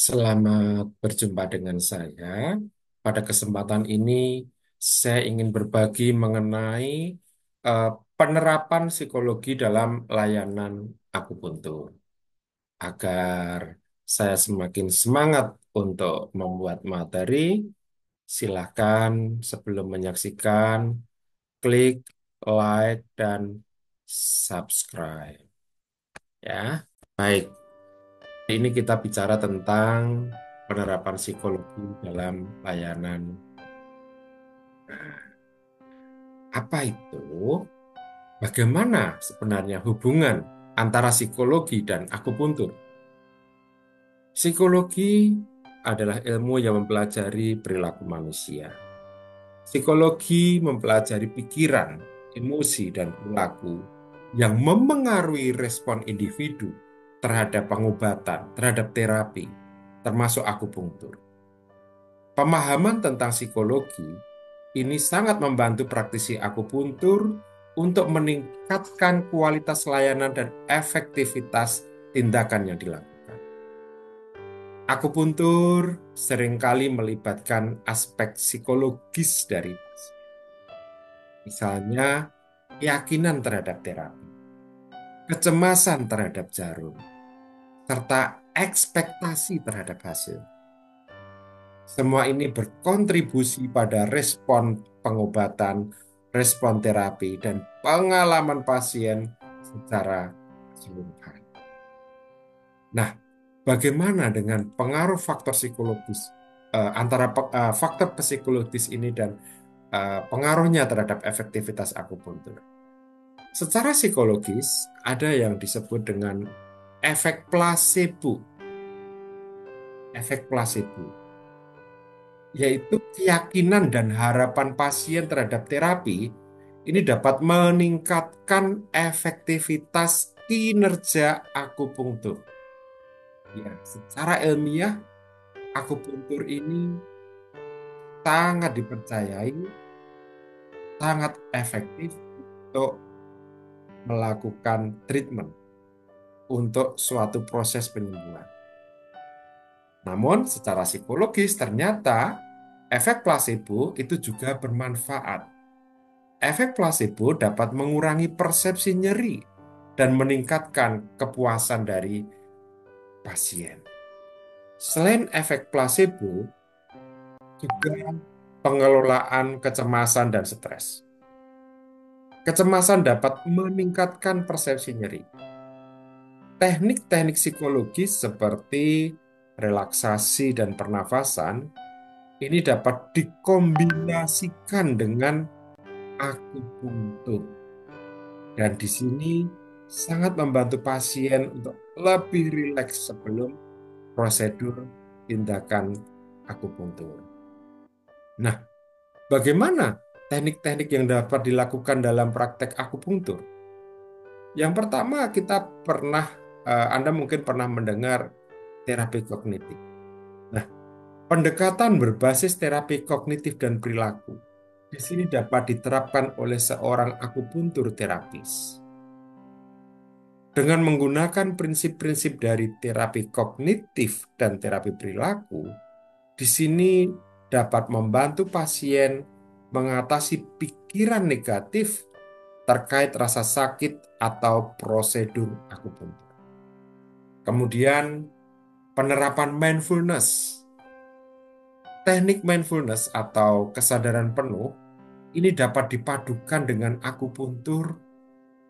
Selamat berjumpa dengan saya. Pada kesempatan ini, saya ingin berbagi mengenai eh, penerapan psikologi dalam layanan akupuntur, agar saya semakin semangat untuk membuat materi. Silahkan sebelum menyaksikan, klik like dan subscribe. Ya, baik. Ini kita bicara tentang penerapan psikologi dalam layanan. Apa itu? Bagaimana sebenarnya hubungan antara psikologi dan akupuntur? Psikologi adalah ilmu yang mempelajari perilaku manusia. Psikologi mempelajari pikiran, emosi, dan perilaku yang memengaruhi respon individu terhadap pengobatan, terhadap terapi, termasuk akupuntur. Pemahaman tentang psikologi ini sangat membantu praktisi akupuntur untuk meningkatkan kualitas layanan dan efektivitas tindakan yang dilakukan. Akupuntur seringkali melibatkan aspek psikologis dari pasien. Misalnya, keyakinan terhadap terapi, kecemasan terhadap jarum, serta ekspektasi terhadap hasil. Semua ini berkontribusi pada respon pengobatan, respon terapi, dan pengalaman pasien secara keseluruhan. Nah, bagaimana dengan pengaruh faktor psikologis antara faktor psikologis ini dan pengaruhnya terhadap efektivitas akupuntur? Secara psikologis, ada yang disebut dengan efek placebo. Efek placebo yaitu keyakinan dan harapan pasien terhadap terapi ini dapat meningkatkan efektivitas kinerja akupunktur. Ya, secara ilmiah, akupunktur ini sangat dipercayai, sangat efektif untuk melakukan treatment untuk suatu proses penyembuhan. Namun, secara psikologis ternyata efek placebo itu juga bermanfaat. Efek placebo dapat mengurangi persepsi nyeri dan meningkatkan kepuasan dari pasien. Selain efek placebo, juga pengelolaan kecemasan dan stres. Kecemasan dapat meningkatkan persepsi nyeri. Teknik-teknik psikologis seperti relaksasi dan pernafasan ini dapat dikombinasikan dengan akupunktur. Dan di sini sangat membantu pasien untuk lebih rileks sebelum prosedur tindakan akupunktur. Nah, bagaimana teknik-teknik yang dapat dilakukan dalam praktek akupunktur? Yang pertama, Anda mungkin pernah mendengar terapi kognitif. Nah, pendekatan berbasis terapi kognitif dan perilaku di sini dapat diterapkan oleh seorang akupuntur terapis. Dengan menggunakan prinsip-prinsip dari terapi kognitif dan terapi perilaku, di sini dapat membantu pasien mengatasi pikiran negatif terkait rasa sakit atau prosedur akupuntur. Kemudian, penerapan mindfulness. Teknik mindfulness atau kesadaran penuh ini dapat dipadukan dengan akupuntur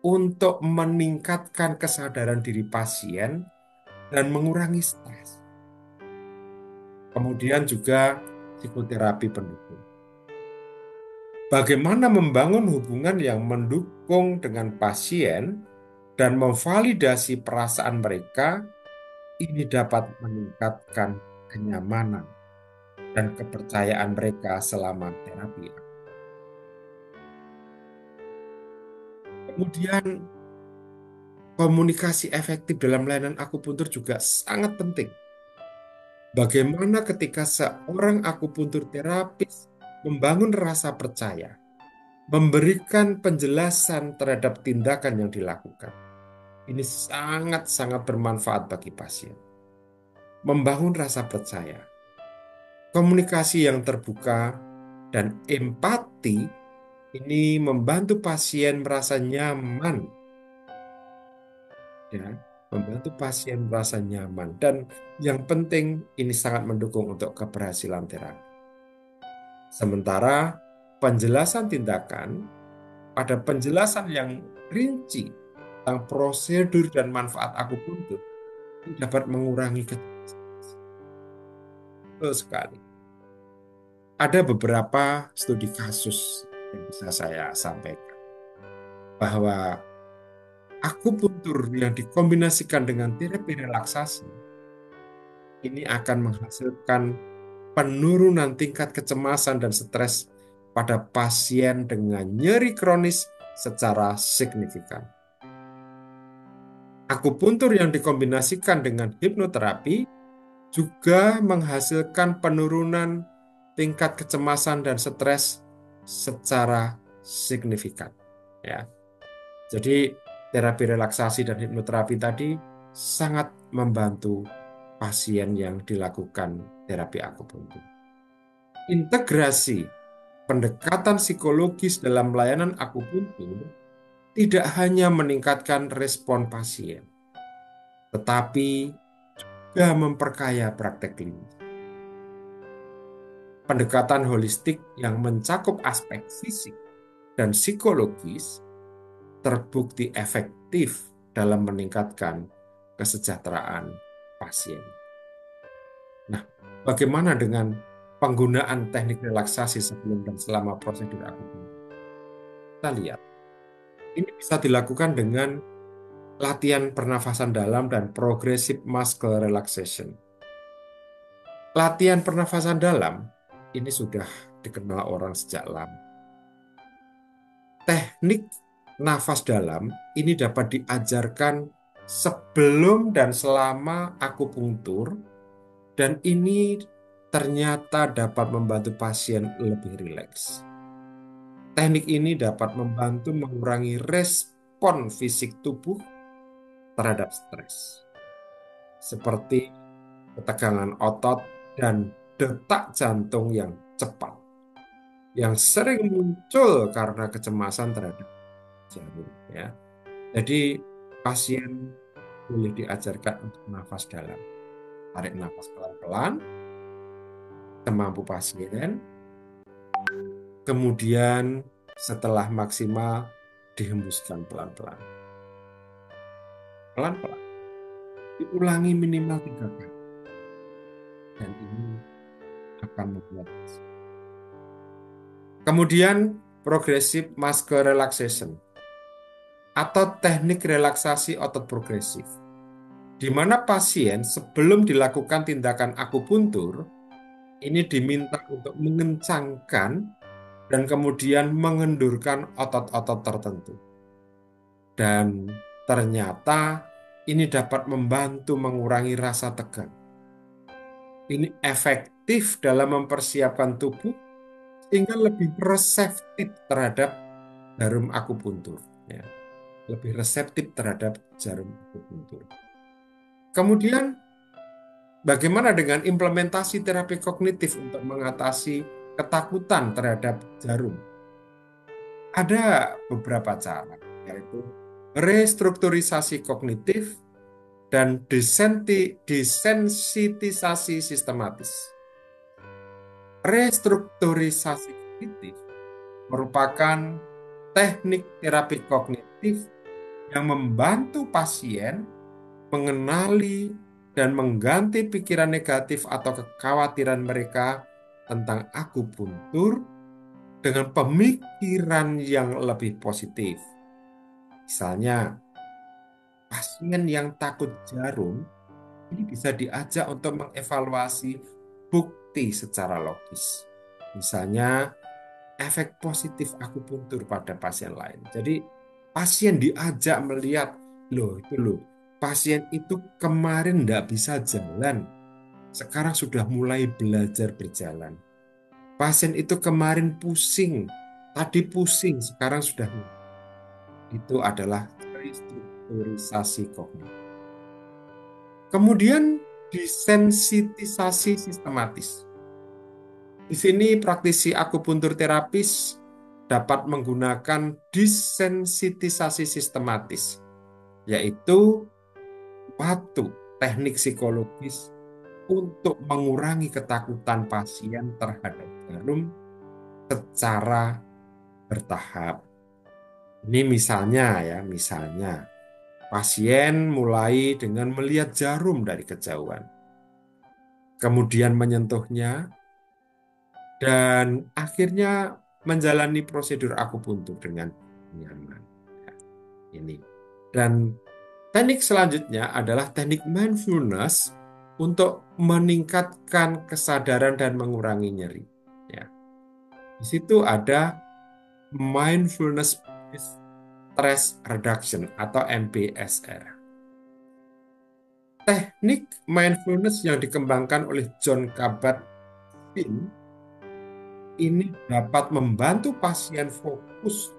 untuk meningkatkan kesadaran diri pasien dan mengurangi stres. Kemudian juga psikoterapi pendukung. Bagaimana membangun hubungan yang mendukung dengan pasien dan memvalidasi perasaan mereka, ini dapat meningkatkan kenyamanan dan kepercayaan mereka selama terapi. Kemudian, komunikasi efektif dalam layanan akupuntur juga sangat penting. Bagaimana ketika seorang akupuntur terapis membangun rasa percaya, memberikan penjelasan terhadap tindakan yang dilakukan. Ini sangat-sangat bermanfaat bagi pasien. membangun rasa percaya, komunikasi yang terbuka, dan empati ini membantu pasien merasa nyaman, ya, membantu pasien merasa nyaman. Dan yang penting ini sangat mendukung untuk keberhasilan terapi. Sementara penjelasan tindakan pada penjelasan yang rinci tentang prosedur dan manfaat akupuntur ini dapat mengurangi kecemasan. Betul sekali. Ada beberapa studi kasus yang bisa saya sampaikan bahwa akupuntur yang dikombinasikan dengan terapi relaksasi ini akan menghasilkan penurunan tingkat kecemasan dan stres pada pasien dengan nyeri kronis secara signifikan. Akupuntur yang dikombinasikan dengan hipnoterapi juga menghasilkan penurunan tingkat kecemasan dan stres secara signifikan. Ya. Jadi terapi relaksasi dan hipnoterapi tadi sangat membantu pasien yang dilakukan terapi akupuntur. Integrasi pendekatan psikologis dalam layanan akupuntur tidak hanya meningkatkan respon pasien, tetapi juga memperkaya praktek klinis. Pendekatan holistik yang mencakup aspek fisik dan psikologis terbukti efektif dalam meningkatkan kesejahteraan pasien. Nah, bagaimana dengan penggunaan teknik relaksasi sebelum dan selama prosedur akupuntur? Kita lihat, ini bisa dilakukan dengan latihan pernafasan dalam dan progressive muscle relaxation. Latihan pernafasan dalam ini sudah dikenal orang sejak lama. Teknik nafas dalam ini dapat diajarkan sebelum dan selama akupunktur, dan ini ternyata dapat membantu pasien lebih rileks. Teknik ini dapat membantu mengurangi respon fisik tubuh terhadap stres, seperti ketegangan otot dan detak jantung yang cepat, yang sering muncul karena kecemasan terhadap jarum. Ya. Jadi pasien boleh diajarkan untuk nafas dalam. Tarik nafas pelan-pelan, semampu pasien. Kemudian setelah maksimal dihembuskan pelan-pelan. Pelan-pelan. Diulangi minimal 3 kali. Dan ini akan membuat. Kemudian progressive muscle relaxation atau teknik relaksasi otot progresif, di mana pasien sebelum dilakukan tindakan akupuntur ini diminta untuk mengencangkan dan kemudian mengendurkan otot-otot tertentu. Dan ternyata ini dapat membantu mengurangi rasa tegang. Ini efektif dalam mempersiapkan tubuh sehingga lebih reseptif terhadap jarum akupuntur. Ya. Lebih reseptif terhadap jarum akupuntur. Kemudian, bagaimana dengan implementasi terapi kognitif untuk mengatasi ketakutan terhadap jarum? Ada beberapa cara, yaitu restrukturisasi kognitif dan desensitisasi sistematis. Restrukturisasi kognitif merupakan teknik terapi kognitif yang membantu pasien mengenali dan mengganti pikiran negatif atau kekhawatiran mereka tentang akupuntur dengan pemikiran yang lebih positif. Misalnya, pasien yang takut jarum ini bisa diajak untuk mengevaluasi bukti secara logis. Misalnya, efek positif akupuntur pada pasien lain. Jadi, pasien diajak melihat, pasien itu kemarin tidak bisa jalan, sekarang sudah mulai belajar berjalan. Pasien itu kemarin pusing, tadi pusing, sekarang sudah. Itu adalah restrukturisasi kognitif. Kemudian desensitisasi sistematis. Di sini praktisi akupuntur terapis dapat menggunakan desensitisasi sistematis, yaitu suatu teknik psikologis untuk mengurangi ketakutan pasien terhadap jarum secara bertahap. Ini misalnya ya, misalnya pasien mulai dengan melihat jarum dari kejauhan, kemudian menyentuhnya, dan akhirnya menjalani prosedur akupuntur dengan nyaman. Ya, ini. Dan teknik selanjutnya adalah teknik mindfulness untuk meningkatkan kesadaran dan mengurangi nyeri. Ya, di situ ada mindfulness stress reduction atau MBSR. Teknik mindfulness yang dikembangkan oleh John Kabat-Zinn ini dapat membantu pasien fokus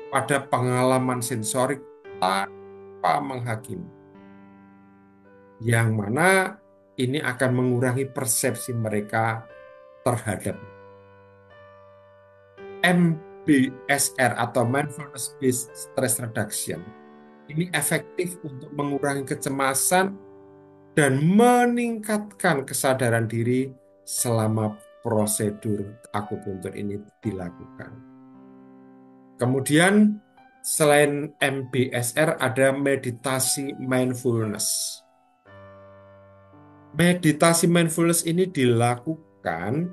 pada pengalaman sensorik tanpa menghakimi, yang mana ini akan mengurangi persepsi mereka terhadap MBSR atau Mindfulness Based Stress Reduction. Ini efektif untuk mengurangi kecemasan dan meningkatkan kesadaran diri selama prosedur akupuntur ini dilakukan. Kemudian selain MBSR ada meditasi mindfulness. Meditasi mindfulness ini dilakukan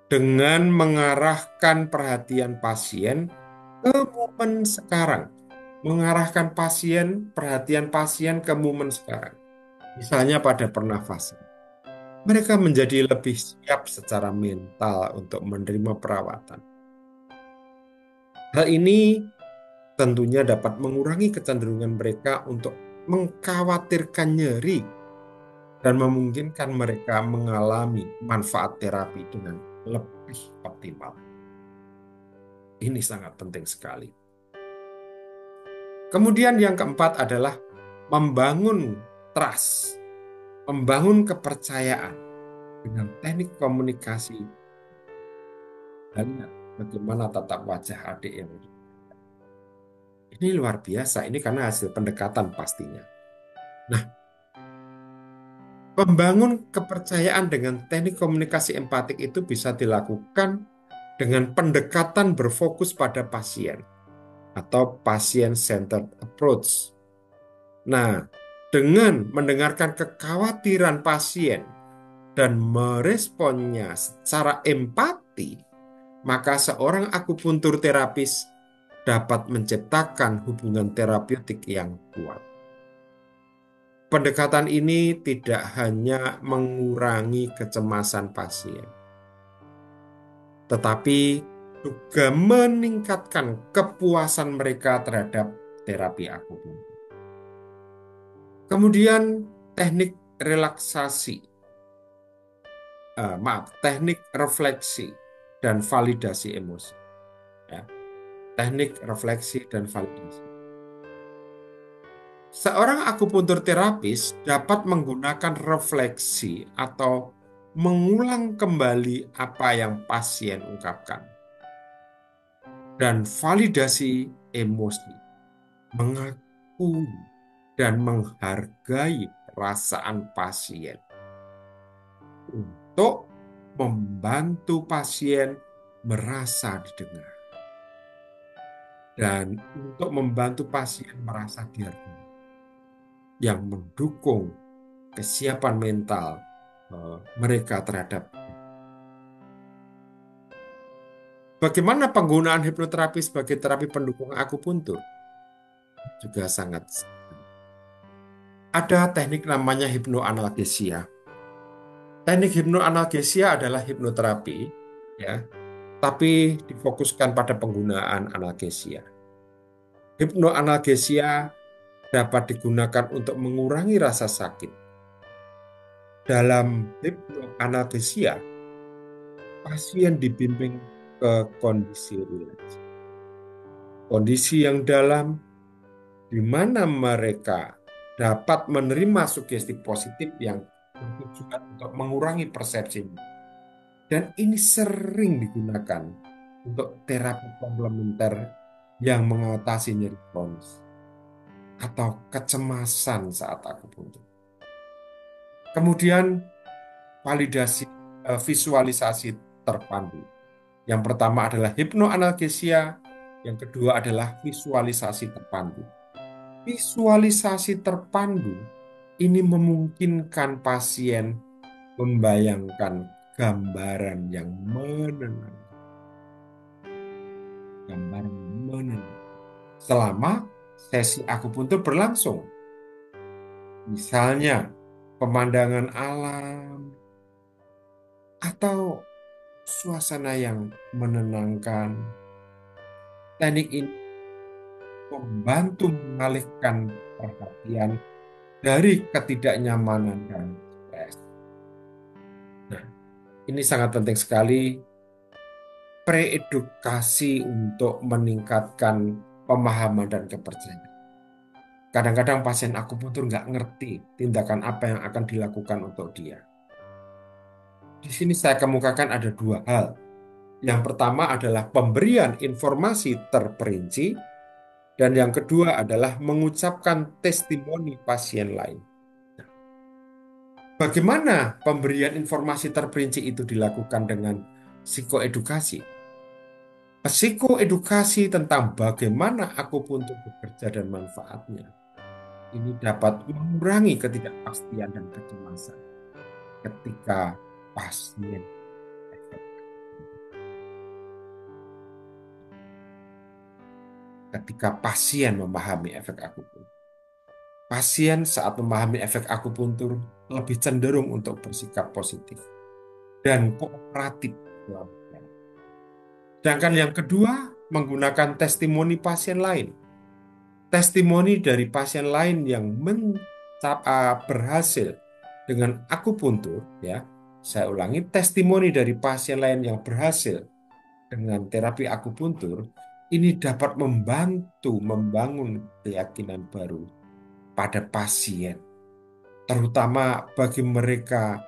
dengan mengarahkan perhatian pasien ke momen sekarang. Mengarahkan perhatian pasien ke momen sekarang. Misalnya pada pernafasan. Mereka menjadi lebih siap secara mental untuk menerima perawatan. Hal ini tentunya dapat mengurangi kecenderungan mereka untuk mengkhawatirkan nyeri dan memungkinkan mereka mengalami manfaat terapi dengan lebih optimal. Ini sangat penting sekali. Kemudian yang keempat adalah membangun trust, membangun kepercayaan dengan teknik komunikasi. Dan bagaimana tatap wajah adik yang ini luar biasa. Ini karena hasil pendekatan pastinya. Nah, membangun kepercayaan dengan teknik komunikasi empatik itu bisa dilakukan dengan pendekatan berfokus pada pasien atau patient-centered approach. Nah, dengan mendengarkan kekhawatiran pasien dan meresponnya secara empati, maka seorang akupuntur terapis dapat menciptakan hubungan terapeutik yang kuat. Pendekatan ini tidak hanya mengurangi kecemasan pasien, tetapi juga meningkatkan kepuasan mereka terhadap terapi akupuntur. Kemudian teknik relaksasi, teknik refleksi dan validasi emosi. Ya, teknik refleksi dan validasi. Seorang akupuntur terapis dapat menggunakan refleksi atau mengulang kembali apa yang pasien ungkapkan. Dan validasi emosi, mengakui dan menghargai perasaan pasien untuk membantu pasien merasa didengar dan untuk membantu pasien merasa dihargai, yang mendukung kesiapan mental mereka terhadap. Bagaimana penggunaan hipnoterapi sebagai terapi pendukung akupuntur? Juga sangat. Ada teknik namanya hipnoanalgesia. Teknik hipnoanalgesia adalah hipnoterapi, ya, tapi difokuskan pada penggunaan analgesia. Hipnoanalgesia dapat digunakan untuk mengurangi rasa sakit. Dalam hipnoanalgesia, pasien dibimbing ke kondisi rileks. Kondisi yang dalam di mana mereka dapat menerima sugesti positif yang bertujuan untuk mengurangi persepsinya. Dan ini sering digunakan untuk terapi komplementer yang mengatasi nyeri kronis atau kecemasan saat akupuntur. Kemudian validasi visualisasi terpandu. Yang pertama adalah hipnoanalgesia, yang kedua adalah visualisasi terpandu. Visualisasi terpandu ini memungkinkan pasien membayangkan gambaran yang menenangkan, gambaran yang menenangkan selama sesi akupuntur berlangsung. Misalnya pemandangan alam atau suasana yang menenangkan. Teknik ini membantu mengalihkan perhatian dari ketidaknyamanan dan stres. Nah, ini sangat penting sekali preedukasi untuk meningkatkan pemahaman dan kepercayaan. Kadang-kadang pasien akupuntur nggak ngerti tindakan apa yang akan dilakukan untuk dia. Di sini saya kemukakan ada dua hal. Yang pertama adalah pemberian informasi terperinci, dan yang kedua adalah mengucapkan testimoni pasien lain. Bagaimana pemberian informasi terperinci itu dilakukan dengan psikoedukasi? Psikoedukasi tentang bagaimana akupuntur bekerja dan manfaatnya. Ini dapat mengurangi ketidakpastian dan kecemasan ketika pasien ketika pasien memahami efek akupuntur. Pasien saat memahami efek akupuntur lebih cenderung untuk bersikap positif dan kooperatif dalam terapi. Sedangkan yang kedua, menggunakan testimoni pasien lain. Testimoni dari pasien lain yang berhasil dengan akupuntur, ya. Saya ulangi, testimoni dari pasien lain yang berhasil dengan terapi akupuntur ini dapat membantu membangun keyakinan baru pada pasien, terutama bagi mereka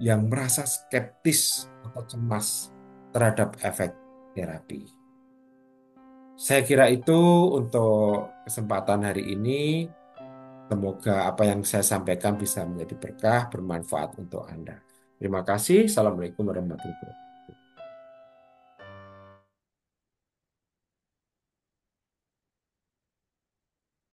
yang merasa skeptis atau cemas terhadap efek terapi. Saya kira itu untuk kesempatan hari ini. Semoga apa yang saya sampaikan bisa menjadi berkah, bermanfaat untuk Anda. Terima kasih. Assalamualaikum warahmatullahi wabarakatuh.